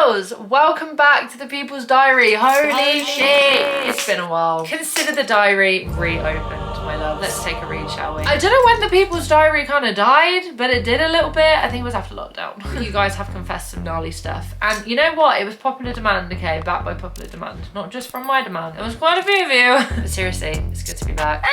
girls, welcome back to the People's Diary. Holy shit, it's been a while. Consider the diary reopened, my love. Let's take a read, shall we? I don't know when the People's Diary kind of died, but it did a little bit. I think it was after lockdown. You guys have confessed some gnarly stuff, and you know what, it was popular demand, okay, backed by popular demand, not just from my demand. There was quite a few of you. But seriously, it's good to be back.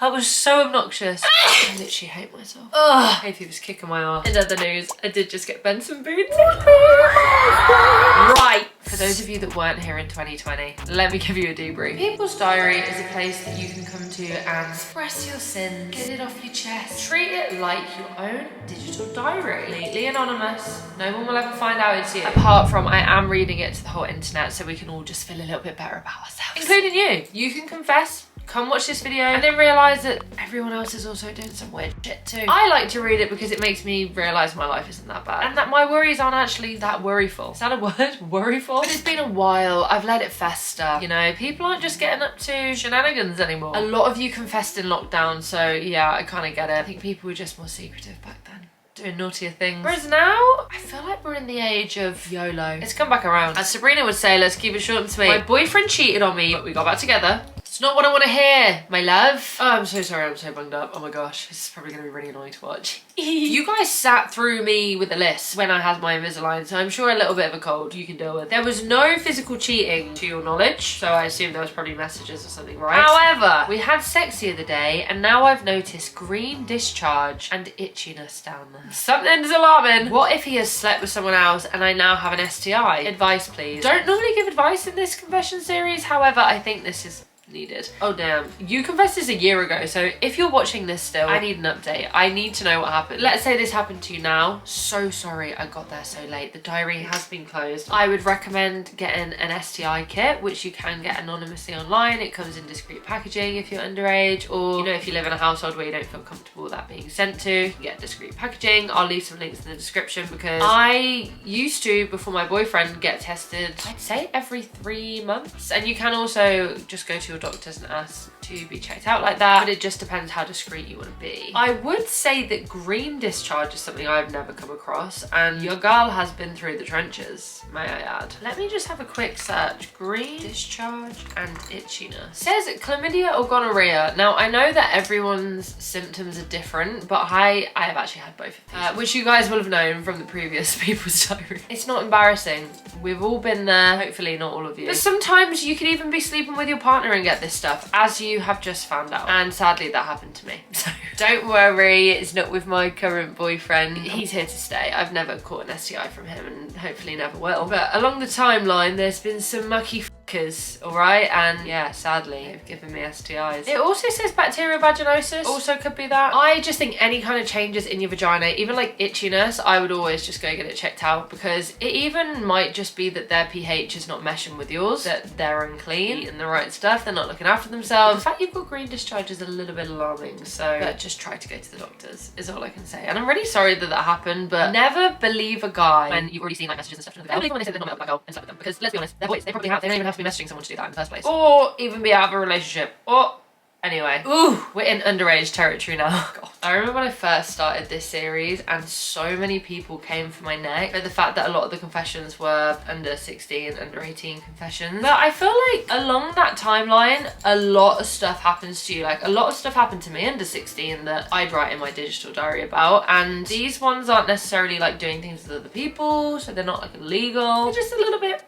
That was so obnoxious. I literally hate myself. Ugh, Hayfie was kicking my ass. In other news, I did just get Benson boots. Right. For those of you that weren't here in 2020, let me give you a debrief. People's Diary is a place that you can come to and express your sins, get it off your chest. Treat it like your own digital diary. Completely anonymous. No one will ever find out it's you. Apart from I am reading it to the whole internet so we can all just feel a little bit better about ourselves. Including you. You can confess. Come watch this video and then realise that everyone else is also doing some weird shit too. I like to read it because it makes me realise my life isn't that bad and that my worries aren't actually that worryful. Is that a word? Worryful? But it's been a while. I've let it fester. You know, people aren't just getting up to shenanigans anymore. A lot of you confessed in lockdown, so yeah, I kind of get it. I think people were just more secretive back then, doing naughtier things. Whereas now, I feel like we're in the age of YOLO. It's come back around. As Sabrina would say, let's keep it short and sweet. My boyfriend cheated on me, but we got back together. It's not what I want to hear, my love. Oh, I'm so sorry, I'm so bunged up. Oh my gosh, this is probably going to be really annoying to watch. You guys sat through me with a list when I had my Invisalign, so I'm sure a little bit of a cold you can deal with. There was no physical cheating to your knowledge, so I assume there was probably messages or something, right? However, we had sex the other day, and now I've noticed green discharge and itchiness down there. Something's alarming. What if he has slept with someone else and I now have an STI? Advice, please. Don't normally give advice in this confession series, however, I think this is needed. Oh damn, you confessed this a year ago, so if you're watching this still, I need an update. I need to know what happened. Let's say this happened to you now. So sorry I got there so late. The diary has been closed. I would recommend getting an STI kit, which you can get anonymously online. It comes in discreet packaging if you're underage, or you know, if you live in a household where you don't feel comfortable with that being sent to, you can get discreet packaging. I'll leave some links in the description because I used to, before my boyfriend, get tested, I'd say every 3 months, and you can also just go to your doctors and ask to be checked out like that, but it just depends how discreet you want to be. I would say that green discharge is something I've never come across, and your girl has been through the trenches, may I add. Let me just have a quick search. Green discharge and itchiness. It says chlamydia or gonorrhea. Now I know that everyone's symptoms are different, but I have actually had both of these, which you guys will have known from the previous People's Diary. It's not embarrassing. We've all been there, hopefully not all of you. But sometimes you could even be sleeping with your partner and get this stuff, as you have just found out. And sadly that happened to me. So don't worry, it's not with my current boyfriend. He's here to stay. I've never caught an STI from him and hopefully never will. But along the timeline, there's been some mucky fuckers, all right? And yeah, sadly, they've given me STIs. It also says bacterial vaginosis, also could be that. I just think any kind of changes in your vagina, even like itchiness, I would always just go get it checked out, because it even might just be that their pH is not meshing with yours, that they're unclean, eating the right stuff, they're not looking after themselves. The fact you've got green discharge is a little bit alarming, so but just try to go to the doctors is all I can say. And I'm really sorry that that happened, but never believe a guy when you've already seen like messages and stuff. Never believe when they say they're not a black girl and stuff with them, because let's be honest, they're boys. They probably have. They don't even have to be messaging someone to do that in the first place, or even be out of a relationship, or anyway. Ooh, we're in underage territory now. God. I remember when I first started this series and so many people came for my neck, but the fact that a lot of the confessions were under 16, under 18 confessions. But I feel like along that timeline, a lot of stuff happens to you. Like a lot of stuff happened to me under 16 that I'd write in my digital diary about. And these ones aren't necessarily like doing things with other people, so they're not like illegal. They're just a little bit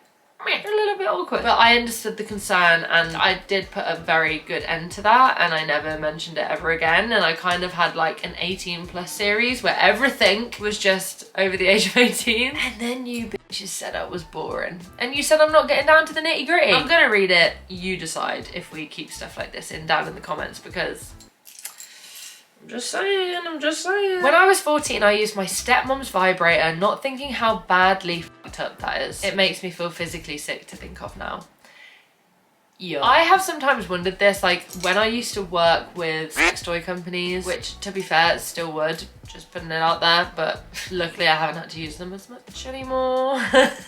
awkward. But I understood the concern and I did put a very good end to that, and I never mentioned it ever again. And I kind of had like an 18+ series where everything was just over the age of 18. And then you bitches said I was boring. And you said I'm not getting down to the nitty gritty. I'm gonna read it. You decide if we keep stuff like this down in the comments, because I'm just saying. When I was 14, I used my stepmom's vibrator, not thinking how badly fucked up that is. It makes me feel physically sick to think of now. Yeah. I have sometimes wondered this, like when I used to work with sex toy companies, which to be fair, still would, just putting it out there, but luckily I haven't had to use them as much anymore.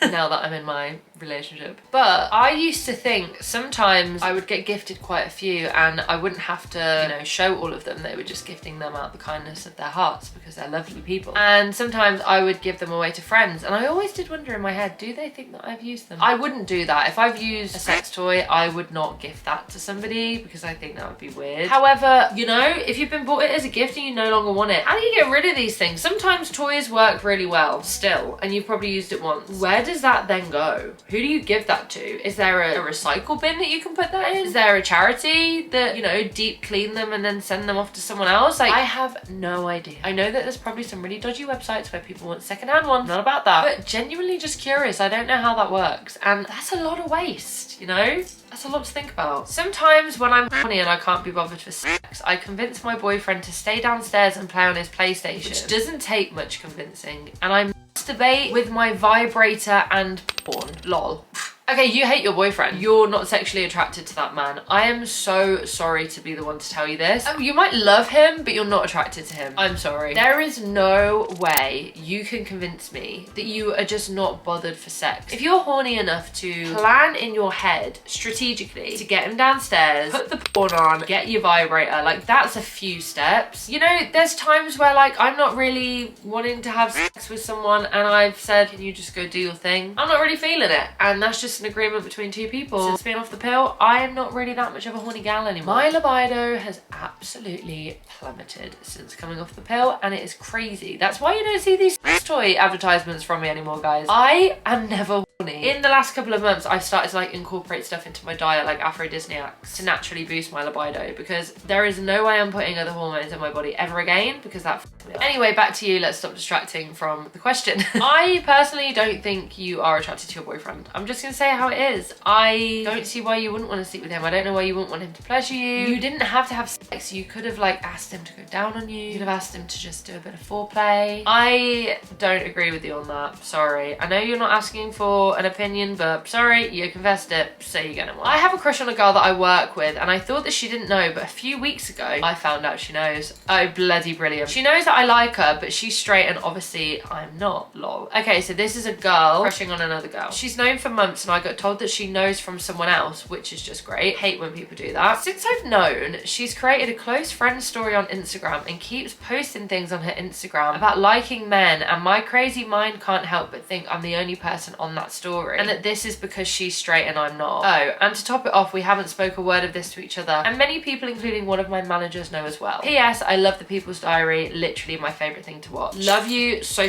Now that I'm in my relationship. But I used to think sometimes I would get gifted quite a few and I wouldn't have to, you know, show all of them. They were just gifting them out the kindness of their hearts because they're lovely people. And sometimes I would give them away to friends, and I always did wonder in my head, do they think that I've used them? I wouldn't do that. If I've used a sex toy, I would not gift that to somebody because I think that would be weird. However, you know, if you've been bought it as a gift and you no longer want it, how do you get rid of these things? Sometimes toys work really well still, and you've probably used it once. Where does that then go? Who do you give that to? Is there a recycle bin that you can put that in? Is there a charity that, you know, deep clean them and then send them off to someone else? Like, I have no idea. I know that there's probably some really dodgy websites where people want secondhand ones, not about that, but genuinely just curious. I don't know how that works, and that's a lot of waste, you know? That's a lot to think about. Sometimes when I'm horny and I can't be bothered for sex, I convince my boyfriend to stay downstairs and play on his PlayStation, which doesn't take much convincing, and I masturbate with my vibrator and porn. Lol. Okay, you hate your boyfriend. You're not sexually attracted to that man. I am so sorry to be the one to tell you this. Oh, you might love him, but you're not attracted to him. I'm sorry. There is no way you can convince me that you are just not bothered for sex. If you're horny enough to plan in your head strategically to get him downstairs, put the porn on, get your vibrator, like that's a few steps. You know, there's times where like I'm not really wanting to have sex with someone and I've said, can you just go do your thing? I'm not really feeling it, and that's just an agreement between two people. Since being off the pill, I am not really that much of a horny gal anymore. My libido has absolutely plummeted since coming off the pill, and it is crazy. That's why you don't see these sex toy advertisements from me anymore, guys. I am never horny. In the last couple of months, I've started to like incorporate stuff into my diet like aphrodisiacs to naturally boost my libido, because there is no way I'm putting other hormones in my body ever again, because that f***ed me up. Anyway, back to you. Let's stop distracting from the question. I personally don't think you are attracted to your boyfriend. I'm just gonna say how it is. I don't see why you wouldn't want to sleep with him. I don't know why you wouldn't want him to pleasure you. You didn't have to have sex. You could have like asked him to go down on you. You could have asked him to just do a bit of foreplay. I don't agree with you on that. Sorry. I know you're not asking for an opinion, but sorry, you confessed it, so you're gonna want. I have a crush on a girl that I work with, and I thought that she didn't know, but a few weeks ago I found out she knows. Oh, bloody brilliant. She knows that I like her, but she's straight and obviously I'm not. Lol. Okay, so this is a girl crushing on another girl. She's known for months, and I got told that she knows from someone else, which is just great. Hate when people do that. Since I've known, she's created a close friend story on Instagram and keeps posting things on her Instagram about liking men, and my crazy mind can't help but think I'm the only person on that story, and that this is because she's straight and I'm not. Oh, and to top it off, we haven't spoke a word of this to each other, and many people, including one of my managers, know as well. P.S. I love the People's Diary, literally my favorite thing to watch. Love you so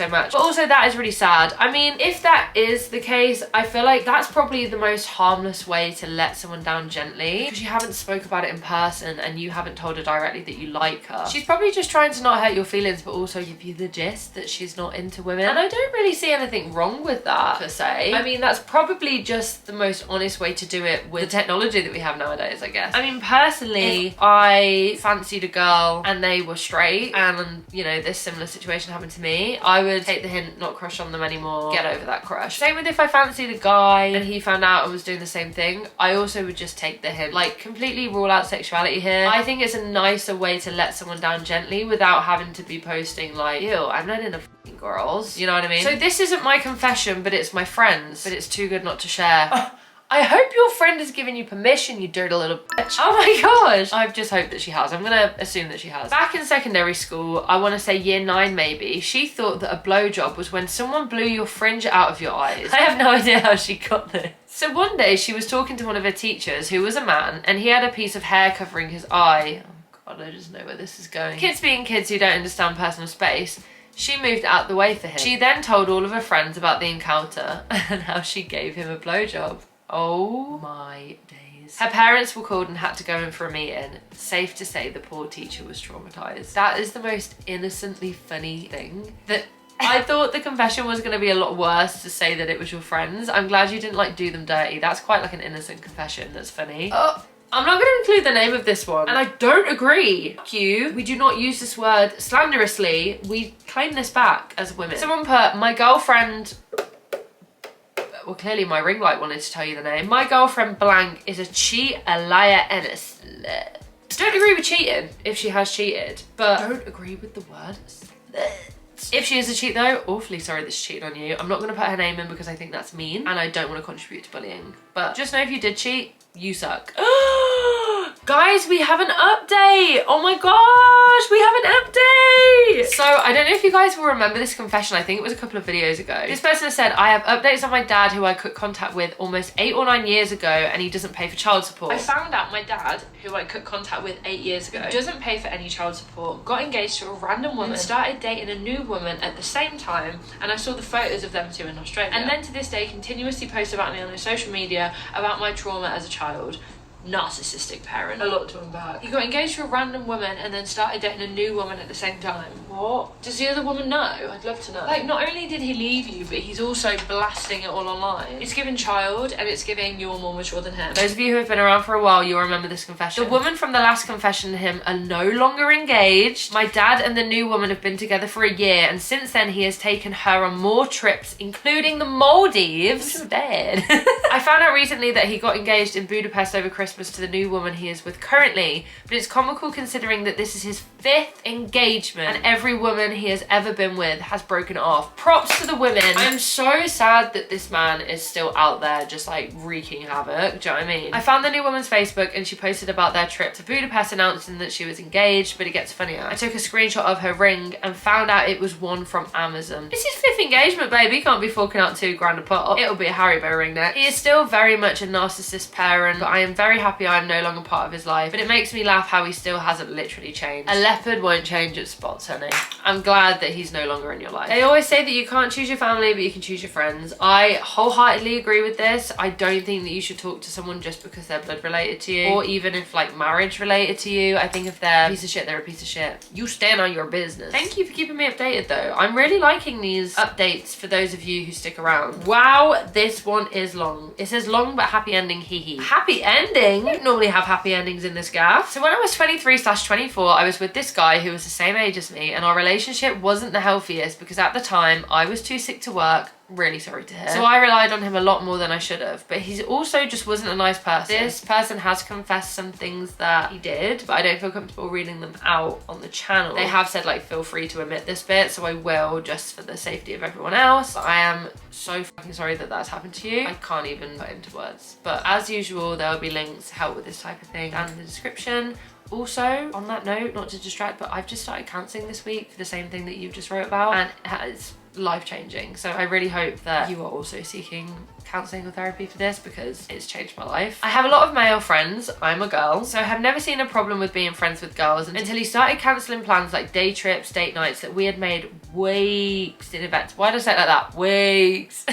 much. But also that is really sad. I mean, if that is the case, I feel like that's probably the most harmless way to let someone down gently, because you haven't spoke about it in person and you haven't told her directly that you like her. She's probably just trying to not hurt your feelings, but also give you the gist that she's not into women, and I don't really see anything wrong with that per se. I mean, that's probably just the most honest way to do it with the technology that we have nowadays, I guess. I mean, personally, if I fancied a girl and they were straight and, you know, this similar situation happened to me, I would take the hint, not crush on them anymore, get over that crush. Same with if I fancied a guy and he found out I was doing the same thing, I also would just take the hint. Like, completely rule out sexuality here. I think it's a nicer way to let someone down gently without having to be posting like, ew, I'm not into f***ing girls. You know what I mean? So this isn't my confession, but it's my friend's, but it's too good not to share. I hope your friend has given you permission, you dirty little bitch. Oh my gosh. I've just hoped that she has. I'm gonna assume that she has. Back in secondary school, I want to say year 9 maybe, she thought that a blowjob was when someone blew your fringe out of your eyes. I have no idea how she got this. So one day she was talking to one of her teachers, who was a man, and he had a piece of hair covering his eye. Oh God, I just know where this is going. Kids being kids who don't understand personal space, she moved out the way for him. She then told all of her friends about the encounter and how she gave him a blowjob. Oh my days. Her parents were called and had to go in for a meeting. Safe to say the poor teacher was traumatized. That is the most innocently funny thing. That I thought the confession was going to be a lot worse, to say that it was your friends. I'm glad you didn't like do them dirty. That's quite like an innocent confession. That's funny. Oh, I'm not going to include the name of this one, and I don't agree. Fuck you. We do not use this word slanderously. We claim this back as women. Someone put, my girlfriend... Well, clearly my ring light wanted to tell you the name. My girlfriend blank is a cheat, a liar, and a slut. Don't agree with cheating if she has cheated, but don't agree with the word slut. cheats. If she is a cheat though, awfully sorry that she's cheating on you. I'm not gonna put her name in because I think that's mean and I don't want to contribute to bullying. But just know if you did cheat, you suck. Guys, we have an update. Oh my gosh, we have an update. So I don't know if you guys will remember this confession. I think it was a couple of videos ago. This person has said, I have updates on my dad who I cut contact with almost 8 or 9 years ago and he doesn't pay for child support. I found out my dad, who I cut contact with 8 years ago, doesn't pay for any child support, got engaged to a random woman, started dating a new woman at the same time, and I saw the photos of them two in Australia. And then to this day continuously posts about me on his social media about my trauma as a child. Narcissistic parent. A lot to unpack. He got engaged to a random woman and then started dating a new woman at the same time. What? Does the other woman know? I'd love to know. Like, not only did he leave you, but he's also blasting it all online. It's giving child and it's giving you're more mature than him. Those of you who have been around for a while, you'll remember this confession. The woman from the last confession and him are no longer engaged. My dad and the new woman have been together for a year, and since then he has taken her on more trips, including the Maldives. I'm dead. I found out recently that he got engaged in Budapest over Christmas to the new woman he is with currently, but it's comical considering that this is his 5th engagement and every woman he has ever been with has broken it off. Props to the women. I'm so sad that this man is still out there just like wreaking havoc. Do you know what I mean? I found the new woman's Facebook and she posted about their trip to Budapest announcing that she was engaged, but it gets funnier. I took a screenshot of her ring and found out it was one from Amazon. It's his 5th engagement, baby. He can't be forking out £2 a pop. It'll be a Haribo ring next. He is still very much a narcissist parent, but I am very happy I'm no longer part of his life. But it makes me laugh how he still hasn't literally changed. A leopard won't change its spots, honey. I'm glad that he's no longer in your life. They always say that you can't choose your family, but you can choose your friends. I wholeheartedly agree with this. I don't think that you should talk to someone just because they're blood related to you, or even if like marriage related to you. I think if they're a piece of shit, they're a piece of shit. You stand on your business. Thank you for keeping me updated though. I'm really liking these updates for those of you who stick around. Wow, this one is long. It says long but happy ending, hee hee. Happy ending? You don't normally have happy endings in this gaff. So when I was 23/24, I was with this guy who was the same age as me, and our relationship wasn't the healthiest because at the time I was too sick to work. Really sorry to hear. So I relied on him a lot more than I should have, but he also just wasn't a nice person. This person has confessed some things that he did, but I don't feel comfortable reading them out on the channel. They have said like feel free to omit this bit, so I will, just for the safety of everyone else. But I am so fucking sorry that that's happened to you. I can't even put into words. But as usual, there will be links to help with this type of thing down in the description. Also, on that note, not to distract, but I've just started counselling this week for the same thing that you've just wrote about, and it has life-changing. So I really hope that you are also seeking counselling or therapy for this, because it's changed my life. I have a lot of male friends. I'm a girl, so I have never seen a problem with being friends with girls until he started cancelling plans like day trips, date nights that we had made weeks in advance. Why did I say it like that? Weeks.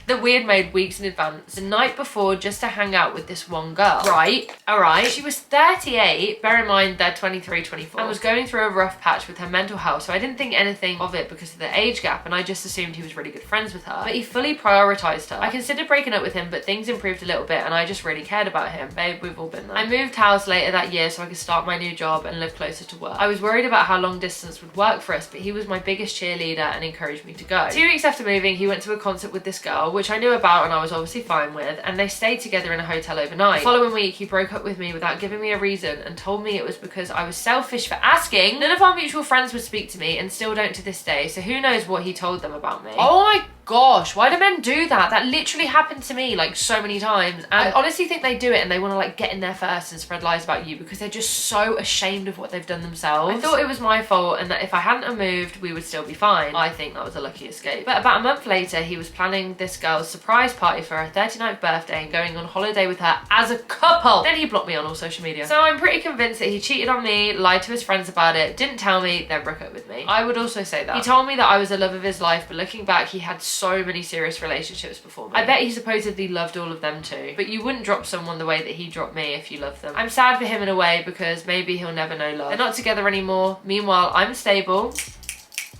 That we had made weeks in advance. The night before, just to hang out with this one girl. Right, all right. She was 38, bear in mind they're 23, 24, and was going through a rough patch with her mental health, so I didn't think anything of it because of the age gap, and I just assumed he was really good friends with her. But he fully prioritised her. I considered breaking up with him, but things improved a little bit and I just really cared about him. Babe, we've all been there. I moved house later that year so I could start my new job and live closer to work. I was worried about how long distance would work for us, but he was my biggest cheerleader and encouraged me to go. 2 weeks after moving, he went to a concert with this girl, which I knew about and I was obviously fine with, and they stayed together in a hotel overnight. The following week, he broke up with me without giving me a reason and told me it was because I was selfish for asking. None of our mutual friends would speak to me and still don't to this day, so who knows what he told them about me. Oh my gosh, why do men do that? That literally happened to me like so many times, and I honestly think they do it and they want to like get in there first and spread lies about you because they're just so ashamed of what they've done themselves. I thought it was my fault and that if I hadn't have moved we would still be fine. I think that was a lucky escape. But about a month later, he was planning this girl's surprise party for her 39th birthday and going on holiday with her as a couple. Then he blocked me on all social media. So I'm pretty convinced that he cheated on me, lied to his friends about it, didn't tell me, then broke up with me. I would also say that. He told me that I was the love of his life, but looking back, he had so many serious relationships before me. I bet he supposedly loved all of them too, but you wouldn't drop someone the way that he dropped me if you loved them. I'm sad for him in a way because maybe he'll never know love. They're not together anymore. Meanwhile, I'm stable.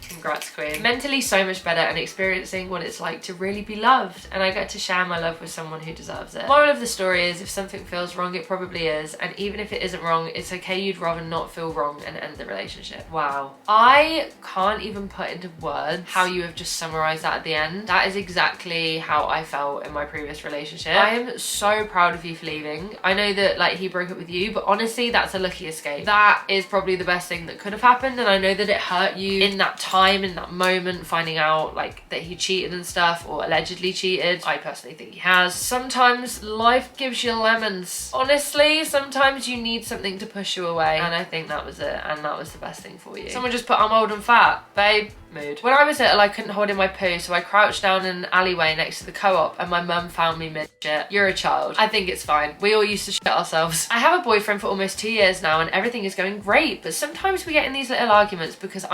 Congrats, queen. Mentally so much better and experiencing what it's like to really be loved, and I get to share my love with someone who deserves it. Moral of the story is, if something feels wrong, it probably is, and even if it isn't wrong, it's okay. You'd rather not feel wrong and end the relationship. Wow. I can't even put into words how you have just summarized that at the end. That is exactly how I felt in my previous relationship. I am so proud of you for leaving. I know that like he broke up with you, but honestly, that's a lucky escape. That is probably the best thing that could have happened, and I know that it hurt you in that time time in that moment finding out like that he cheated and stuff, or allegedly cheated. I personally think he has. Sometimes life gives you lemons. Honestly, sometimes you need something to push you away, and I think that was it, and that was the best thing for you. Someone just put, I'm old and fat. Babe, mood. When I was little, I couldn't hold in my poo, so I crouched down in an alleyway next to the co-op, and my mum found me mid-shit. You're a child. I think it's fine. We all used to shit ourselves. I have a boyfriend for almost 2 years now, and everything is going great, but sometimes we get in these little arguments because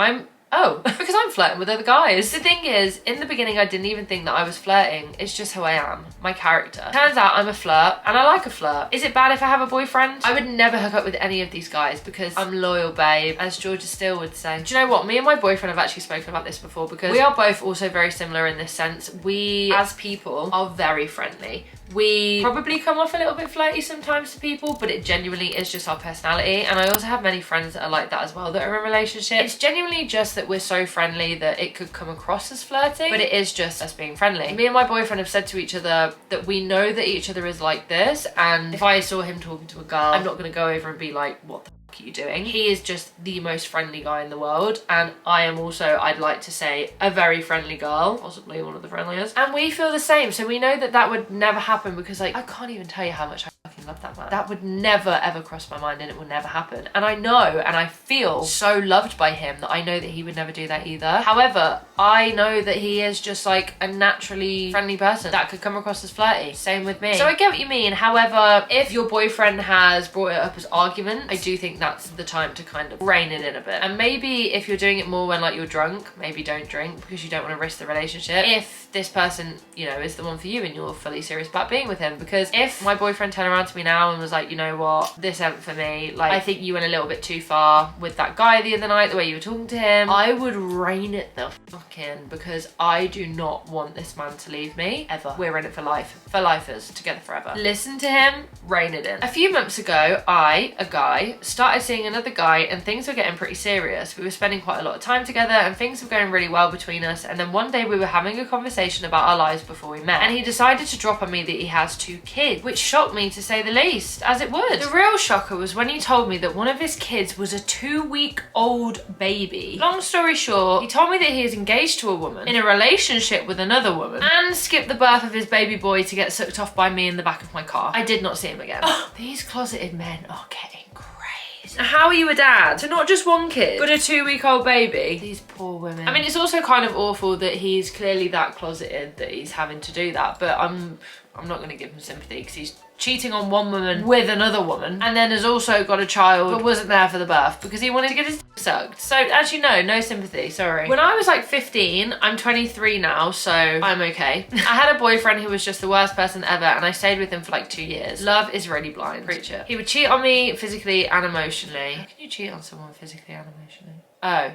because I'm flirting with other guys. The thing is, in the beginning, I didn't even think that I was flirting. It's just who I am, my character. Turns out I'm a flirt, and I like a flirt. Is it bad if I have a boyfriend? I would never hook up with any of these guys because I'm loyal, babe, as Georgia Steele would say. Do you know what? Me and my boyfriend have actually spoken about this before because we are both also very similar in this sense. We, as people, are very friendly. We probably come off a little bit flirty sometimes to people, but it genuinely is just our personality. And I also have many friends that are like that as well, that are in relationships. It's genuinely just that we're so friendly that it could come across as flirting, but it is just us being friendly. Me and my boyfriend have said to each other that we know that each other is like this, and if I saw him talking to a girl, I'm not gonna go over and be like, what the fuck are you doing? He is just the most friendly guy in the world, and I am also, I'd like to say, a very friendly girl, possibly one of the friendliest, and we feel the same. So we know that that would never happen because, like, I can't even tell you how much I fucking love that man. That would never ever cross my mind, and it will never happen. And I know, and I feel so loved by him that I know that he would never do that either. However, I know that he is just like a naturally friendly person that could come across as flirty. Same with me. So I get what you mean. However, if your boyfriend has brought it up as argument, I do think that's the time to kind of rein it in a bit. And maybe if you're doing it more when like you're drunk, maybe don't drink because you don't want to risk the relationship. If this person, you know, is the one for you and you're fully serious about being with him. Because if my boyfriend turned around to me now and was like, you know what, this ain't for me, like, I think you went a little bit too far with that guy the other night, the way you were talking to him, I would rein it the fuck in because I do not want this man to leave me ever. We're in it for life, for lifers, together forever. Listen to him, rein it in. A few months ago, I, a guy, started seeing another guy and things were getting pretty serious. We were spending quite a lot of time together and things were going really well between us, and then one day we were having a conversation about our lives before we met, and he decided to drop on me that he has 2 kids, which shocked me to say the least, as it would. The real shocker was when he told me that one of his kids was a 2-week-old baby. Long story short, he told me that he is engaged to a woman, in a relationship with another woman, and skipped the birth of his baby boy to get sucked off by me in the back of my car. I did not see him again. These closeted men are getting crazy. How are you a dad to not just 1 kid, but a 2-week-old baby? These poor women. I mean, it's also kind of awful that he's clearly that closeted that he's having to do that, but I'm not going to give him sympathy because he's cheating on one woman with another woman and then has also got a child but wasn't there for the birth because he wanted to get his dick sucked. So actually no sympathy, sorry. When I was like 15, I'm 23 now, so I'm okay. I had a boyfriend who was just the worst person ever, and I stayed with him for like 2 years. Love is really blind. Preach it. He would cheat on me physically and emotionally. How can you cheat on someone physically and emotionally? Oh.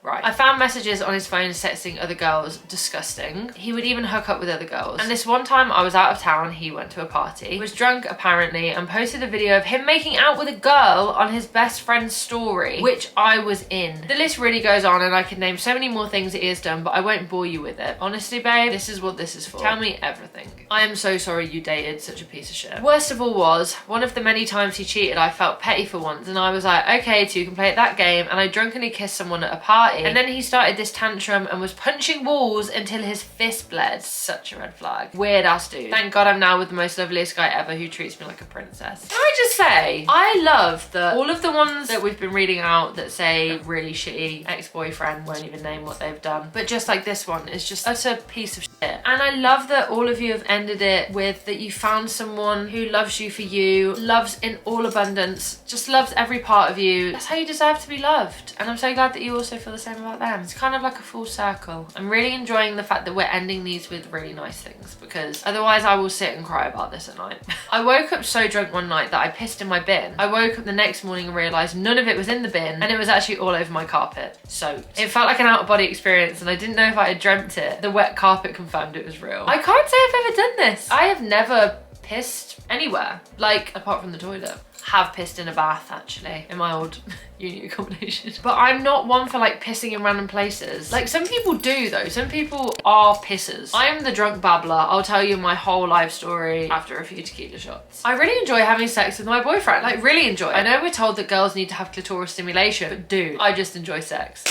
Right. I found messages on his phone sexting other girls. Disgusting. He would even hook up with other girls. And this one time I was out of town, he went to a party, was drunk apparently, and posted a video of him making out with a girl on his best friend's story, which I was in. The list really goes on, and I could name so many more things that he has done, but I won't bore you with it. Honestly, babe, this is what this is for. Tell me everything. I am so sorry you dated such a piece of shit. Worst of all was, one of the many times he cheated, I felt petty for once, and I was like, okay, 2 can play at that game, and I drunkenly kissed someone at a party. And then he started this tantrum and was punching walls until his fist bled. Such a red flag. Weird ass dude. Thank God I'm now with the most loveliest guy ever who treats me like a princess. Can I just say, I love that all of the ones that we've been reading out that say really shitty ex-boyfriend, won't even name what they've done, but just like this one is just utter piece of shit. And I love that all of you have ended it with that you found someone who loves you for you, loves in all abundance, just loves every part of you. That's how you deserve to be loved. And I'm so glad that you also feel the same about them. It's kind of like a full circle. I'm really enjoying the fact that we're ending these with really nice things, because otherwise I will sit and cry about this at night. I woke up so drunk one night that I pissed in my bin. I woke up the next morning and realised none of it was in the bin, and it was actually all over my carpet, soaked. It felt like an out-of-body experience, and I didn't know if I had dreamt it. The wet carpet confirmed it was real. I can't say I've ever done this. I have never pissed anywhere, like apart from the toilet. Have pissed in a bath actually in my old uni accommodation, but I'm not one for like pissing in random places. Like some people do though. Some people are pissers. I am the drunk babbler. I'll tell you my whole life story after a few tequila shots. I really enjoy having sex with my boyfriend, like really enjoy. I know we're told that girls need to have clitoral stimulation, but dude, I just enjoy sex.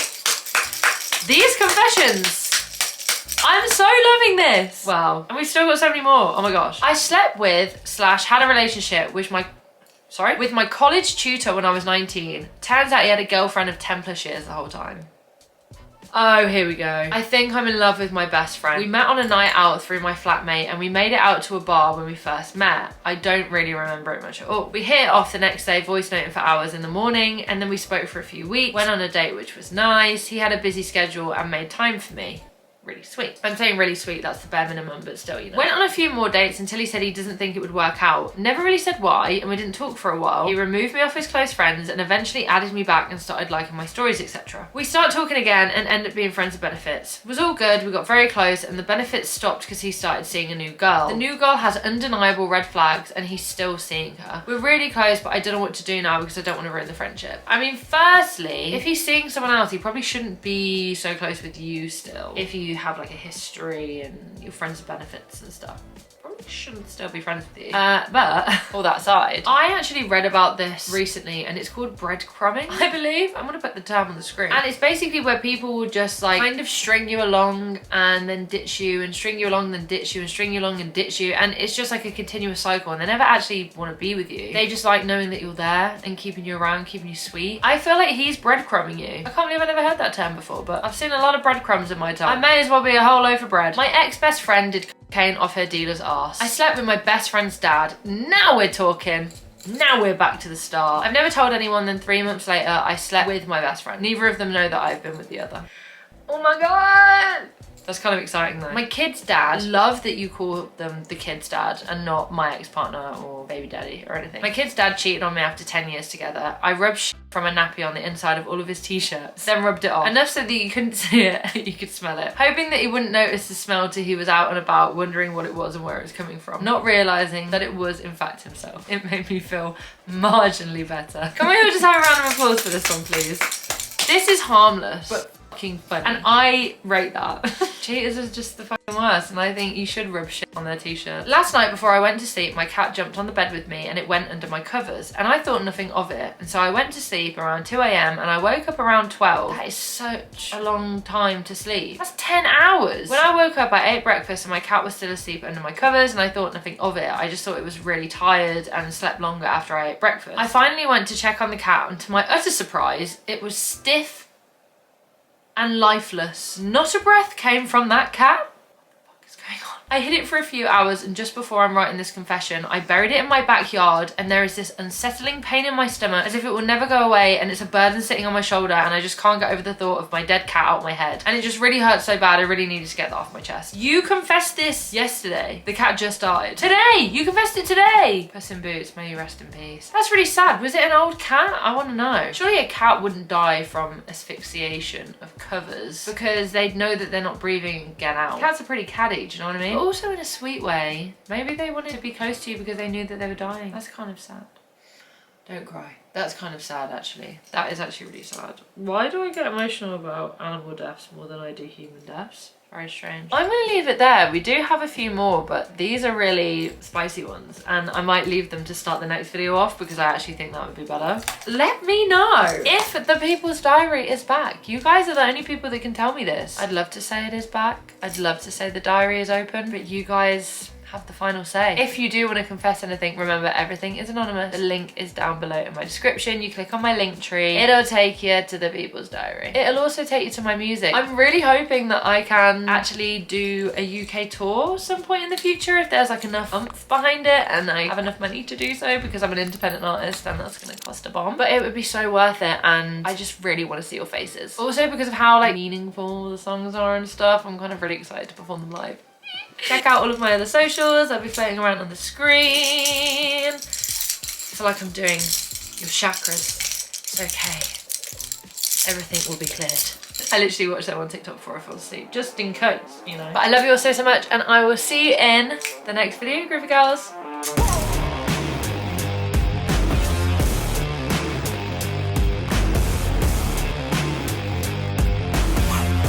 These confessions. I'm so loving this. Wow. And we've still got so many more. Oh my gosh. I slept with / had a relationship with my college tutor when I was 19. Turns out he had a girlfriend of 10+ years the whole time. Oh, here we go. I think I'm in love with my best friend. We met on a night out through my flatmate and we made it out to a bar when we first met. I don't really remember it much at all. We hit it off the next day, voice noting for hours in the morning, and then we spoke for a few weeks, went on a date which was nice. He had a busy schedule and made time for me. Really sweet. I'm saying really sweet, that's the bare minimum, but still, you know. Went on a few more dates until he said he doesn't think it would work out. Never really said why, and we didn't talk for a while. He removed me off his close friends and eventually added me back and started liking my stories, etc. We started talking again and ended up being friends with benefits. It was all good, we got very close, and the benefits stopped because he started seeing a new girl. The new girl has undeniable red flags and he's still seeing her. We're really close, but I don't know what to do now because I don't want to ruin the friendship. I mean, firstly, if he's seeing someone else, he probably shouldn't be so close with you still. If you have like a history and your friends with benefits and stuff, probably shouldn't still be friends with you. But all that aside, I actually read about this recently and it's called breadcrumbing, I believe. I'm gonna put the term on the screen. And it's basically where people will just like kind of string you along and then ditch you and string you along and then ditch you and string you along and ditch you, and it's just like a continuous cycle and they never actually want to be with you. They just like knowing that you're there and keeping you around, keeping you sweet. I feel like he's breadcrumbing you. I can't believe I never heard that term before, but I've seen a lot of breadcrumbs in my time. I may as well be a whole loaf of bread. My ex-best friend did cocaine off her dealer's arse. I slept with my best friend's dad. Now we're talking. Now we're back to the start. I've never told anyone, then 3 months later, I slept with my best friend. Neither of them know that I've been with the other. Oh my God. That's kind of exciting though. My kid's dad, love that you call them the kid's dad and not my ex-partner or baby daddy or anything. My kid's dad cheated on me after 10 years together. I rubbed shit from a nappy on the inside of all of his t-shirts, then rubbed it off. Enough so that you couldn't see it, you could smell it. Hoping that he wouldn't notice the smell till he was out and about, wondering what it was and where it was coming from. Not realizing that it was in fact himself. It made me feel marginally better. Can we all just have a round of applause for this one, please? This is harmless, but fucking funny. And I rate that. Cheaters are just the fucking worst, and I think you should rub shit on their t-shirt. Last night before I went to sleep, my cat jumped on the bed with me and it went under my covers, and I thought nothing of it. And so I went to sleep around 2 AM and I woke up around 12. That is such a long time to sleep. That's 10 hours. When I woke up, I ate breakfast and my cat was still asleep under my covers, and I thought nothing of it. I just thought it was really tired and slept longer after I ate breakfast. I finally went to check on the cat, and to my utter surprise, it was stiff and lifeless. Not a breath came from that cat. What the fuck is going on? I hid it for a few hours, and just before I'm writing this confession, I buried it in my backyard, and there is this unsettling pain in my stomach as if it will never go away, and it's a burden sitting on my shoulder, and I just can't get over the thought of my dead cat out my head. And it just really hurts so bad, I really needed to get that off my chest. You confessed this yesterday. The cat just died. Today! You confessed it today! Puss in Boots, may you rest in peace. That's really sad. Was it an old cat? I want to know. Surely a cat wouldn't die from asphyxiation of covers because they'd know that they're not breathing and get out. Cats are pretty catty, do you know what I mean? But also in a sweet way. Maybe they wanted to be close to you because they knew that they were dying. That's kind of sad. Don't cry. That's kind of sad, actually. That is actually really sad. Why do I get emotional about animal deaths more than I do human deaths? Very strange. I'm gonna leave it there. We do have a few more, but these are really spicy ones, and I might leave them to start the next video off because I actually think that would be better. Let me know if the People's Diary is back. You guys are the only people that can tell me this. I'd love to say it is back. I'd love to say the diary is open, but you guys have the final say. If you do want to confess anything, remember everything is anonymous. The link is down below in my description. You click on my link tree, it'll take you to the People's Diary. It'll also take you to my music. I'm really hoping that I can actually do a UK tour some point in the future if there's like enough oomph behind it and I have enough money to do so, because I'm an independent artist and that's gonna cost a bomb. But it would be so worth it, and I just really want to see your faces. Also because of how like meaningful the songs are and stuff, I'm kind of really excited to perform them live. Check out all of my other socials. I'll be floating around on the screen. I feel like I'm doing your chakras. It's okay. Everything will be cleared. I literally watched that on TikTok before I fell asleep, just in case, you know. But I love you all so much, and I will see you in the next video, groovy girls.